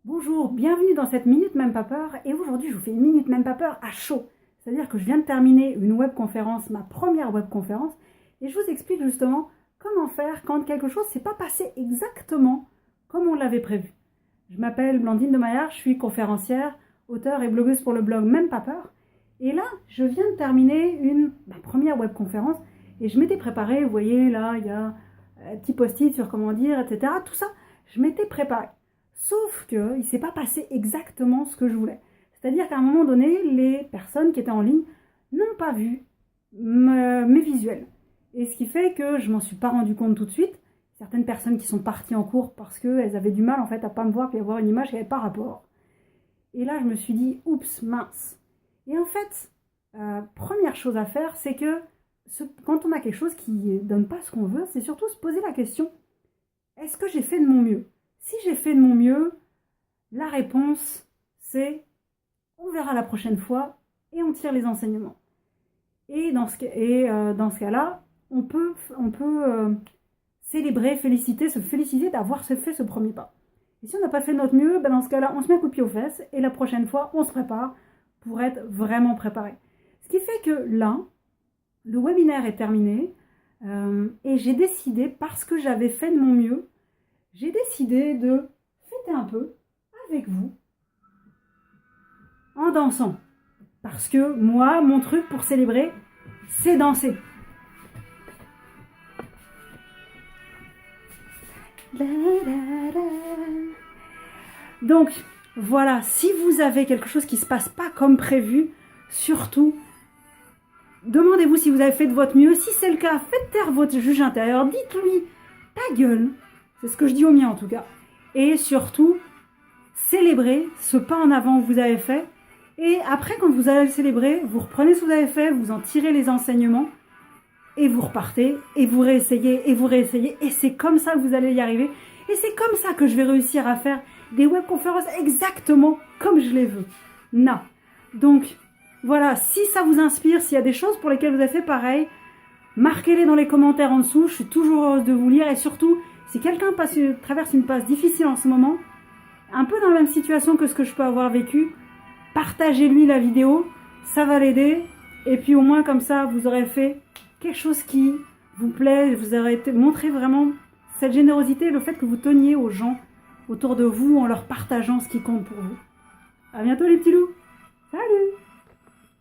Bonjour, bienvenue dans cette Minute Même Pas Peur et aujourd'hui je vous fais une Minute Même Pas Peur à chaud. C'est-à-dire que je viens de terminer une webconférence, ma première webconférence, et je vous explique justement comment faire quand quelque chose ne s'est pas passé exactement comme on l'avait prévu. Je m'appelle Blandine de Maillard, je suis conférencière, auteure et blogueuse pour le blog Même Pas Peur. Et là, je viens de terminer ma première webconférence et je m'étais préparée, vous voyez là, il y a un petit post-it sur comment dire, etc. Tout ça, je m'étais préparée. Sauf qu'il ne s'est pas passé exactement ce que je voulais. C'est-à-dire qu'à un moment donné, les personnes qui étaient en ligne n'ont pas vu mes visuels. Et ce qui fait que je ne m'en suis pas rendu compte tout de suite. Certaines personnes qui sont parties en cours parce qu'elles avaient du mal en fait à ne pas me voir et à voir une image qui n'avait pas rapport. Et là, je me suis dit, oups, mince. Et en fait, première chose à faire, c'est que quand on a quelque chose qui ne donne pas ce qu'on veut, c'est surtout se poser la question, est-ce que j'ai fait de mon mieux ? Si j'ai fait de mon mieux, la réponse, c'est on verra la prochaine fois et on tire les enseignements. Et dans ce cas-là, on peut célébrer, se féliciter d'avoir fait ce premier pas. Et si on n'a pas fait de notre mieux, dans ce cas-là, on se met un coup de pied aux fesses et la prochaine fois, on se prépare pour être vraiment préparé. Ce qui fait que là, le webinaire est terminé et j'ai décidé, parce que j'avais fait de mon mieux, j'ai décidé de fêter un peu avec vous en dansant. Parce que moi, mon truc pour célébrer, c'est danser. Donc, voilà, si vous avez quelque chose qui ne se passe pas comme prévu, surtout, demandez-vous si vous avez fait de votre mieux. Si c'est le cas, faites taire votre juge intérieur. Dites-lui, ta gueule. C'est ce que je dis au mien en tout cas. Et surtout, célébrez ce pas en avant que vous avez fait. Et après, quand vous allez le célébrer, vous reprenez ce que vous avez fait, vous en tirez les enseignements et vous repartez et vous réessayez et vous réessayez. Et c'est comme ça que vous allez y arriver. Et c'est comme ça que je vais réussir à faire des webconférences exactement comme je les veux. Non. Donc, voilà, si ça vous inspire, s'il y a des choses pour lesquelles vous avez fait pareil, marquez-les dans les commentaires en dessous. Je suis toujours heureuse de vous lire. Et surtout, si quelqu'un traverse une passe difficile en ce moment, un peu dans la même situation que ce que je peux avoir vécu, partagez-lui la vidéo, ça va l'aider. Et puis au moins comme ça, vous aurez fait quelque chose qui vous plaît, vous aurez montré vraiment cette générosité, le fait que vous teniez aux gens autour de vous en leur partageant ce qui compte pour vous. À bientôt les petits loups. Salut!